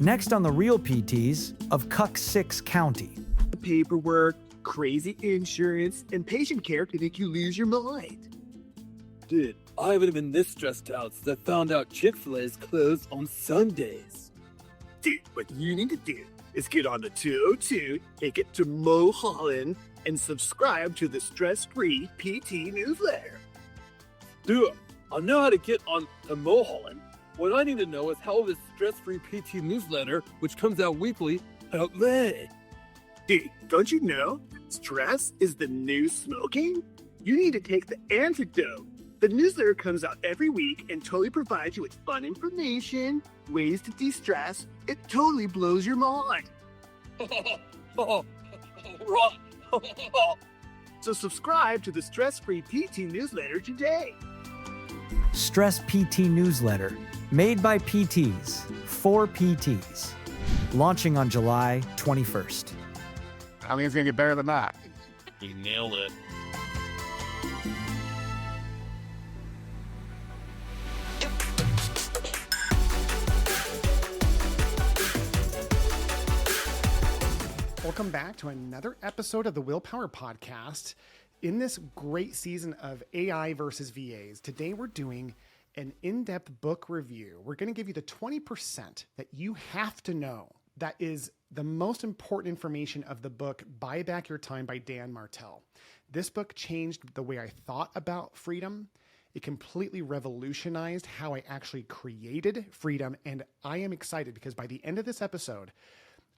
Next on the real PTs of Cuck 6 County. Paperwork, crazy insurance, and patient care can make you lose your mind. Dude, I haven't been this stressed out since I found out Chick-fil-A is closed on Sundays. Dude, what you need to do is get on the 202, take it to Mulholland, and subscribe to the stress-free PT newsletter. Dude, I know how to get on to Mulholland. What I need to know is how this stress-free PT newsletter, which comes out weekly, helped me. Dude, don't you know? Stress is the new smoking? You need to take the antidote. The newsletter comes out every week and totally provides you with fun information, ways to de-stress. It totally blows your mind. So subscribe to the Stress-Free PT newsletter today. Stress PT Newsletter, made by PTs, for PTs. Launching on July 21st. I think it's going to get better than that. You nailed it. Welcome back to another episode of the Willpower Podcast. In this great season of AI versus VAs, today we're doing an in-depth book review. We're going to give you the 20% that you have to know. That is the most important information of the book, Buyback Your Time by Dan Martell. This book changed the way I thought about freedom. It completely revolutionized how I actually created freedom. And I am excited because by the end of this episode,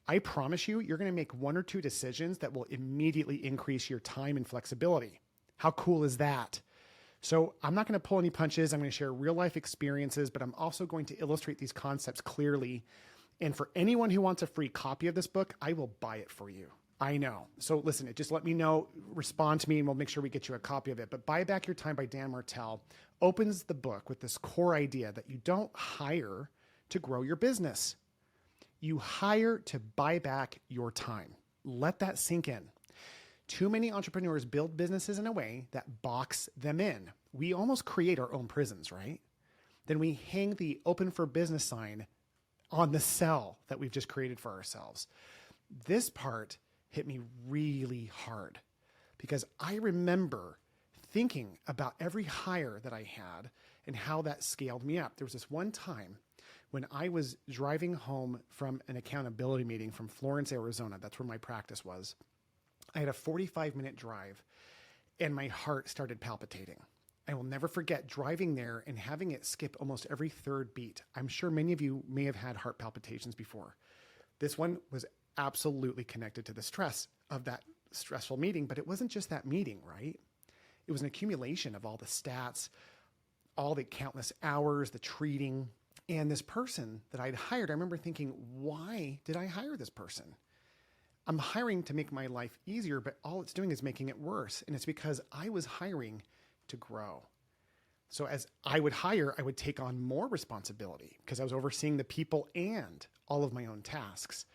I promise you, you're going to make one or two decisions that will immediately increase your time and flexibility. How cool is that? So I'm not going to pull any punches. I'm going to share real life experiences, but I'm also going to illustrate these concepts clearly. And for anyone who wants a free copy of this book, I will buy it for you. I know. So listen, just let me know, respond to me, and we'll make sure we get you a copy of it. But Buy Back Your Time by Dan Martell opens the book with this core idea that you don't hire to grow your business. You hire to buy back your time. Let that sink in. Too many entrepreneurs build businesses in a way that box them in. We almost create our own prisons, right? Then we hang the open for business sign on the cell that we've just created for ourselves. This part hit me really hard because I remember thinking about every hire that I had and how that scaled me up. There was this one time when I was driving home from an accountability meeting from Florence, Arizona. That's where my practice was. I had a 45-minute drive and my heart started palpitating. I will never forget driving there and having it skip almost every third beat. I'm sure many of you may have had heart palpitations before. This one was absolutely connected to the stress of that stressful meeting, but it wasn't just that meeting, right? It was an accumulation of all the stats, all the countless hours, the treating. And this person that I'd hired, I remember thinking, why did I hire this person? I'm hiring to make my life easier, but all it's doing is making it worse. And it's because I was hiring to grow. So as I would hire, I would take on more responsibility because I was overseeing the people and all of my own tasks.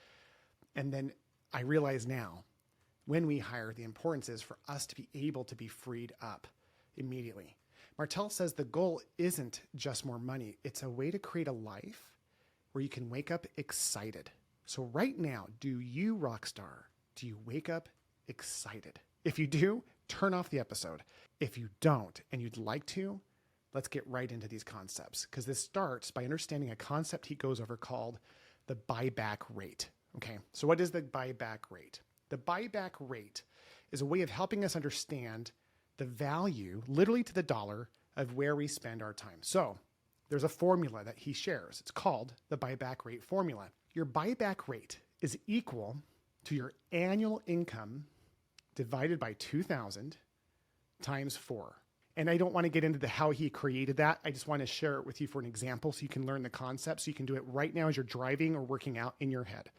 And then I realize now, when we hire, the importance is for us to be able to be freed up immediately. Martell says the goal isn't just more money. It's a way to create a life where you can wake up excited. So right now, do you, Rockstar, do you wake up excited? If you do, turn off the episode. If you don't, and you'd like to, let's get right into these concepts because this starts by understanding a concept he goes over called the buyback rate. Okay, so what is the buyback rate? The buyback rate is a way of helping us understand the value, literally to the dollar, of where we spend our time. So there's a formula that he shares. It's called the Buyback Rate Formula. Your buyback rate is equal to your annual income divided by 2,000 times 4. And I don't want to get into how he created that. I just want to share it with you for an example so you can learn the concept, so you can do it right now as you're driving or working out in your head.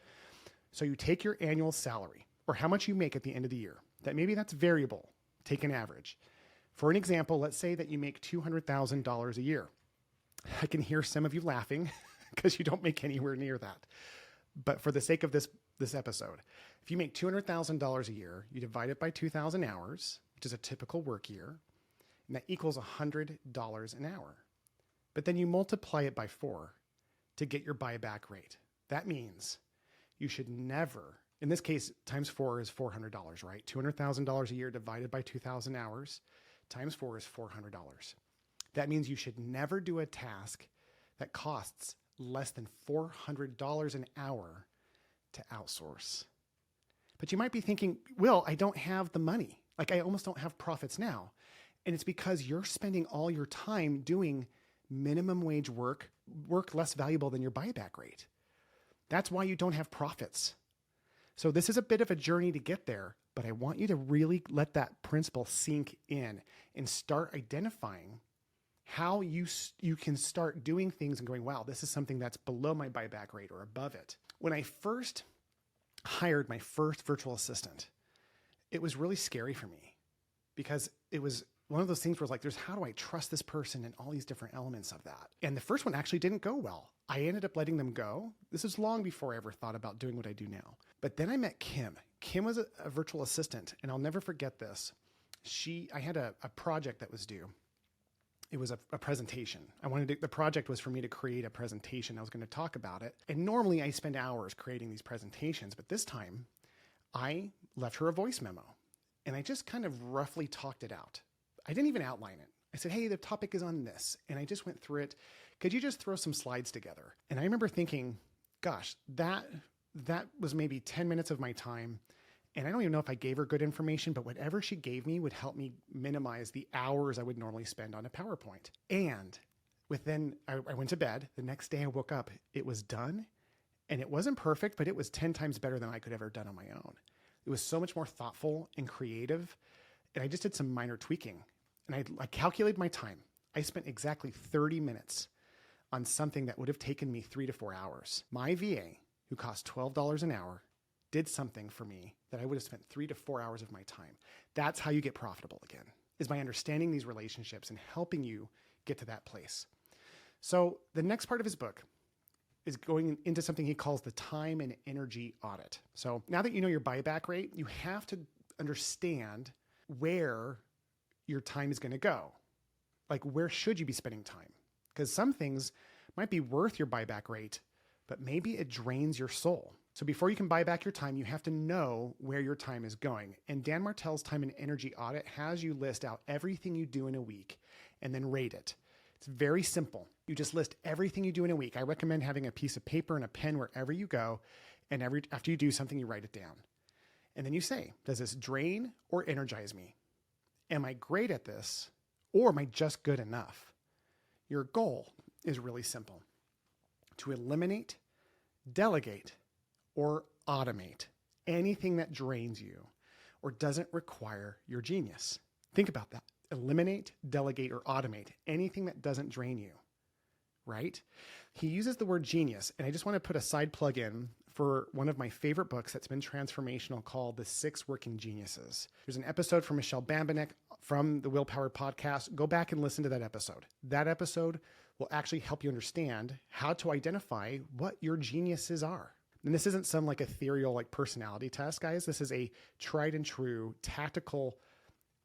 So you take your annual salary, or how much you make at the end of the year. Maybe that's variable. Take an average. For an example, let's say that you make $200,000 a year. I can hear some of you laughing because you don't make anywhere near that. But for the sake of this episode, if you make $200,000 a year, you divide it by 2,000 hours, which is a typical work year, and that equals $100 an hour. But then you multiply it by 4 to get your buyback rate. That means you should never, in this case, times 4 is $400, right? $200,000 a year divided by 2,000 hours times 4 is $400. That means you should never do a task that costs less than $400 an hour to outsource. But you might be thinking, Will, I don't have the money. Like I almost don't have profits now. And it's because you're spending all your time doing minimum wage work less valuable than your buyback rate. That's why you don't have profits. So this is a bit of a journey to get there, but I want you to really let that principle sink in and start identifying how you can start doing things and going, wow, this is something that's below my buyback rate or above it. When I first hired my first virtual assistant, it was really scary for me because it was one of those things where it's like, how do I trust this person and all these different elements of that? And the first one actually didn't go well. I ended up letting them go. This is long before I ever thought about doing what I do now. But then I met Kim. Kim was a virtual assistant, and I'll never forget this. I had a project that was due. It was a presentation. The project was for me to create a presentation. I was going to talk about it. And normally I spend hours creating these presentations, but this time I left her a voice memo and I just kind of roughly talked it out. I didn't even outline it. I said, hey, the topic is on this. And I just went through it. Could you just throw some slides together? And I remember thinking, gosh, that was maybe 10 minutes of my time. And I don't even know if I gave her good information, but whatever she gave me would help me minimize the hours I would normally spend on a PowerPoint. And I went to bed. The next day I woke up, it was done. And it wasn't perfect, but it was 10 times better than I could have ever done on my own. It was so much more thoughtful and creative. And I just did some minor tweaking. And I calculated my time. I spent exactly 30 minutes on something that would have taken me 3 to 4 hours. My VA, who cost $12 an hour, did something for me that I would have spent 3 to 4 hours of my time. That's how you get profitable again, is by understanding these relationships and helping you get to that place. So the next part of his book is going into something he calls the Time and Energy Audit. So now that you know your buyback rate, you have to understand where your time is going to go. Like, where should you be spending time? Because some things might be worth your buyback rate, but maybe it drains your soul. So before you can buy back your time, you have to know where your time is going. And Dan Martell's Time and Energy Audit has you list out everything you do in a week and then rate it. It's very simple. You just list everything you do in a week. I recommend having a piece of paper and a pen wherever you go. And after you do something, you write it down. And then you say, does this drain or energize me? Am I great at this or am I just good enough? Your goal is really simple: to eliminate, delegate, or automate anything that drains you or doesn't require your genius. Think about that. Eliminate, delegate, or automate anything that doesn't drain you, right? He uses the word genius, and I just want to put a side plug in for one of my favorite books that's been transformational called The 6 Working Geniuses. There's an episode from Michelle Bambanek from the Willpower Podcast. Go back and listen to that episode. That episode will actually help you understand how to identify what your geniuses are. And this isn't some like ethereal like personality test, guys. This is a tried and true tactical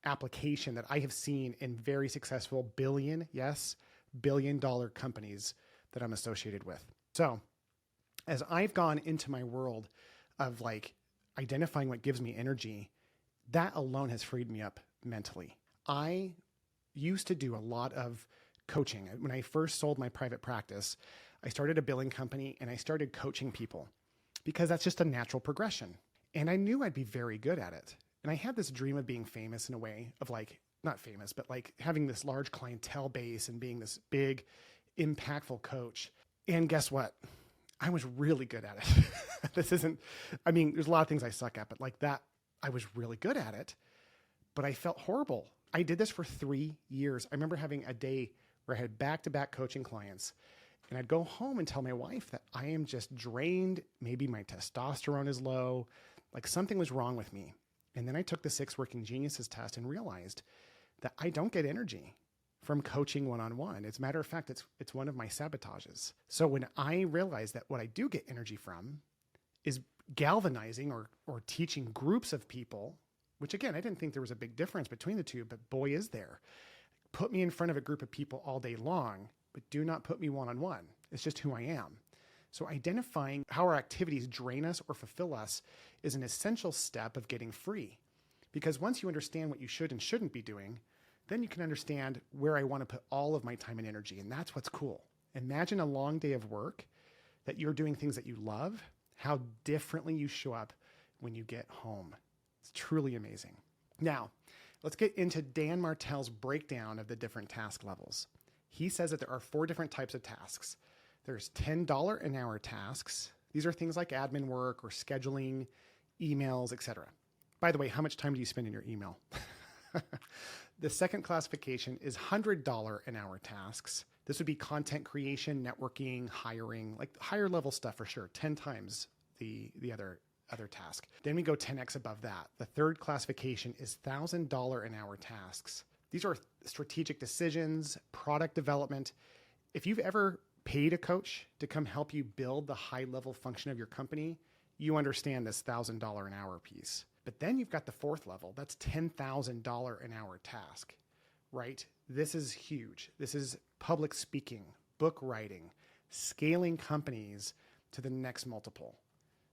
application that I have seen in very successful billion-dollar companies that I'm associated with. So as I've gone into my world of like identifying what gives me energy, that alone has freed me up mentally. I used to do a lot of coaching. When I first sold my private practice, I started a billing company and I started coaching people because that's just a natural progression. And I knew I'd be very good at it. And I had this dream of being famous in a way of like, not famous, but like having this large clientele base and being this big, impactful coach. And guess what? I was really good at it. There's a lot of things I suck at, but like that, I was really good at it, but I felt horrible. I did this for 3 years. I remember having a day where I had back-to-back coaching clients, and I'd go home and tell my wife that I am just drained. Maybe my testosterone is low, like something was wrong with me. And then I took the 6 Working Geniuses test and realized that I don't get energy from coaching one-on-one. As a matter of fact, it's one of my sabotages. So when I realized that what I do get energy from is galvanizing or teaching groups of people, which again, I didn't think there was a big difference between the two, but boy, is there. Put me in front of a group of people all day long, but do not put me one-on-one. It's just who I am. So identifying how our activities drain us or fulfill us is an essential step of getting free. Because once you understand what you should and shouldn't be doing, then you can understand where I want to put all of my time and energy. And that's what's cool. Imagine a long day of work that you're doing things that you love, how differently you show up when you get home. It's truly amazing. Now, let's get into Dan Martell's breakdown of the different task levels. He says that there are 4 different types of tasks. There's $10 an hour tasks. These are things like admin work or scheduling, emails, etc. By the way, how much time do you spend in your email? The second classification is $100 an hour tasks. This would be content creation, networking, hiring, like higher level stuff for sure, 10 times the other task. Then we go 10x above that. The third classification is $1,000 an hour tasks. These are strategic decisions, product development. If you've ever paid a coach to come help you build the high level function of your company, you understand this $1,000 an hour piece. But then you've got the fourth level. That's $10,000 an hour task, right? This is huge. This is public speaking, book writing, scaling companies to the next multiple.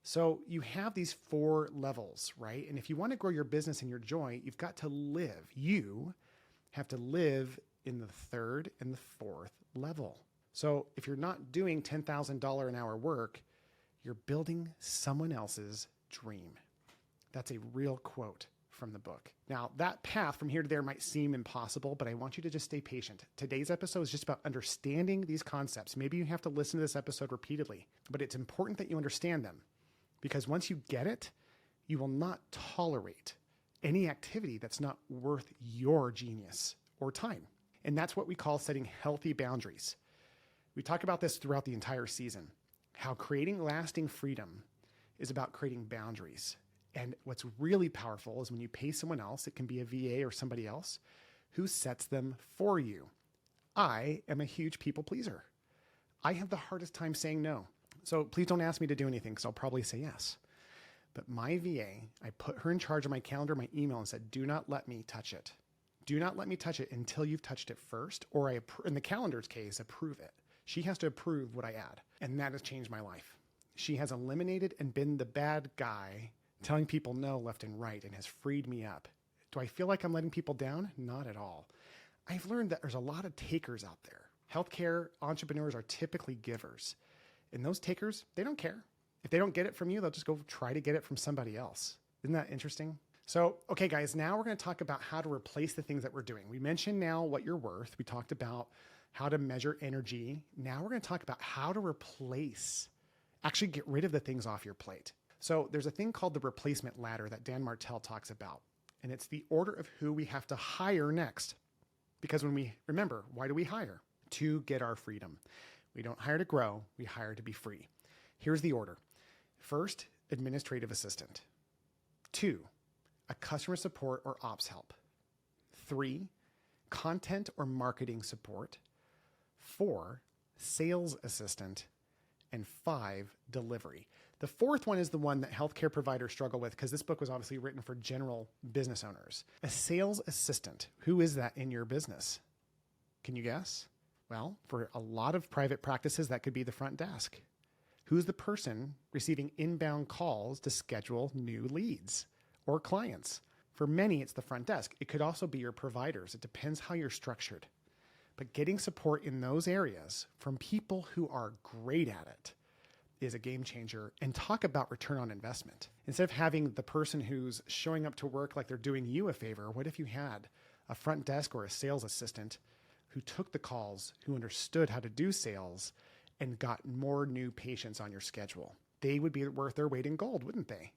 So you have these 4 levels, right? And if you want to grow your business and your joy, you've got to live. You have to live in the 3rd and the 4th level. So if you're not doing $10,000 an hour work, you're building someone else's dream. That's a real quote from the book. Now, that path from here to there might seem impossible, but I want you to just stay patient. Today's episode is just about understanding these concepts. Maybe you have to listen to this episode repeatedly, but it's important that you understand them, because once you get it, you will not tolerate any activity that's not worth your genius or time. And that's what we call setting healthy boundaries. We talk about this throughout the entire season, how creating lasting freedom is about creating boundaries. And what's really powerful is when you pay someone else, it can be a VA or somebody else, who sets them for you. I am a huge people pleaser. I have the hardest time saying no. So please don't ask me to do anything, because I'll probably say yes. But my VA, I put her in charge of my calendar, my email, and said, do not let me touch it. Do not let me touch it until you've touched it first, or in the calendar's case, approve it. She has to approve what I add. And that has changed my life. She has eliminated and been the bad guy telling people no left and right, and has freed me up. Do I feel like I'm letting people down? Not at all. I've learned that there's a lot of takers out there. Healthcare entrepreneurs are typically givers. And those takers, they don't care. If they don't get it from you, they'll just go try to get it from somebody else. Isn't that interesting? So, okay, guys, now we're going to talk about how to replace the things that we're doing. We mentioned now what you're worth. We talked about how to measure energy. Now we're going to talk about how to replace, actually get rid of the things off your plate. So there's a thing called the replacement ladder that Dan Martell talks about, and it's the order of who we have to hire next. Because remember, why do we hire? To get our freedom. We don't hire to grow, we hire to be free. Here's the order. First, administrative assistant. 2, a customer support or ops help. 3, content or marketing support. 4, sales assistant. And 5, delivery. The 4th one is the one that healthcare providers struggle with, because this book was obviously written for general business owners. A sales assistant. Who is that in your business? Can you guess? Well, for a lot of private practices, that could be the front desk. Who's the person receiving inbound calls to schedule new leads or clients? For many, it's the front desk. It could also be your providers. It depends how you're structured. But getting support in those areas from people who are great at it is a game changer. And talk about return on investment. Instead of having the person who's showing up to work like they're doing you a favor, what if you had a front desk or a sales assistant who took the calls, who understood how to do sales, and got more new patients on your schedule? They would be worth their weight in gold, wouldn't they?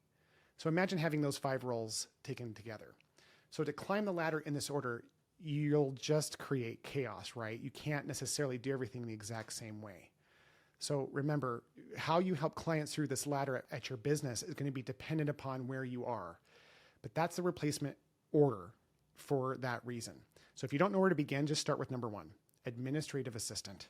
So imagine having those 5 roles taken together. So to climb the ladder in this order, you'll just create chaos, right? You can't necessarily do everything the exact same way. So remember, how you help clients through this ladder at your business is going to be dependent upon where you are. But that's the replacement order for that reason. So if you don't know where to begin, just start with number 1, administrative assistant.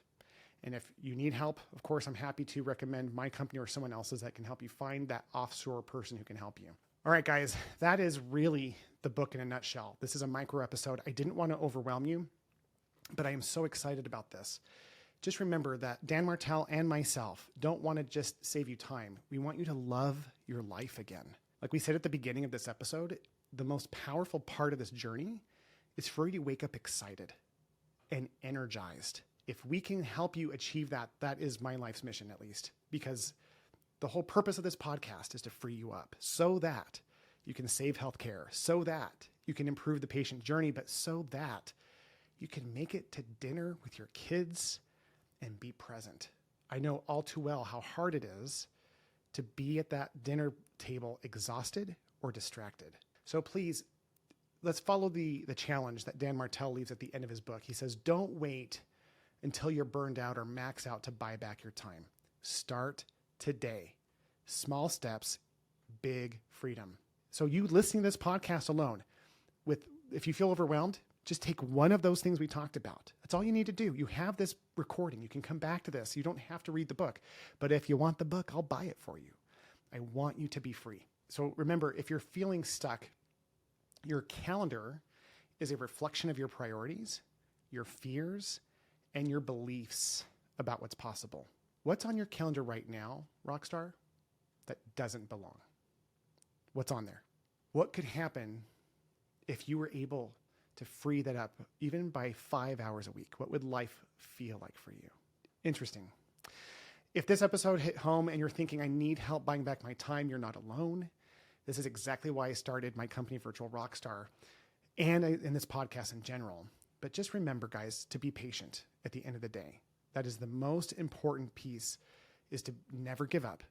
And if you need help, of course, I'm happy to recommend my company or someone else's that can help you find that offshore person who can help you. All right, guys, that is really the book in a nutshell. This is a micro episode. I didn't want to overwhelm you, but I am so excited about this. just remember that Dan Martell and myself don't want to just save you time. We want you to love your life again. Like we said at the beginning of this episode, the most powerful part of this journey is for you to wake up excited and energized. If we can help you achieve that, that is my life's mission, at least, because the whole purpose of this podcast is to free you up so that you can save healthcare, so that you can improve the patient journey, but so that you can make it to dinner with your kids and be present. I know all too well how hard it is to be at that dinner table exhausted or distracted. So please, let's follow the challenge that Dan Martell leaves at the end of his book. He says, don't wait until you're burned out or max out to buy back your time. Start today. Small steps, big freedom. So you listening to this podcast alone, if you feel overwhelmed, just take one of those things we talked about. That's all you need to do. You have this recording. You can come back to this. You don't have to read the book. But if you want the book, I'll buy it for you. I want you to be free. So remember, if you're feeling stuck, your calendar is a reflection of your priorities, your fears, and your beliefs about what's possible. What's on your calendar right now, Rockstar, that doesn't belong? What's on there? What could happen if you were able to free that up, even by 5 hours a week? What would life feel like for you? Interesting. If this episode hit home and you're thinking, I need help buying back my time, you're not alone. This is exactly why I started my company, Virtual Rockstar, and in this podcast in general. But just remember, guys, to be patient at the end of the day. That is the most important piece, is to never give up.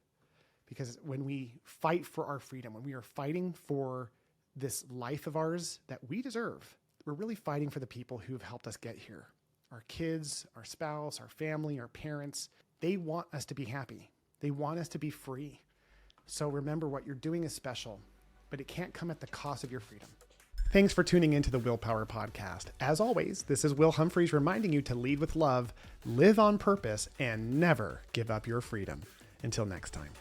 Because when we fight for our freedom, when we are fighting for this life of ours that we deserve, we're really fighting for the people who have helped us get here. Our kids, our spouse, our family, our parents, they want us to be happy. They want us to be free. So remember, what you're doing is special, but it can't come at the cost of your freedom. Thanks for tuning into the Willpower Podcast. As always, this is Will Humphreys reminding you to lead with love, live on purpose, and never give up your freedom. Until next time.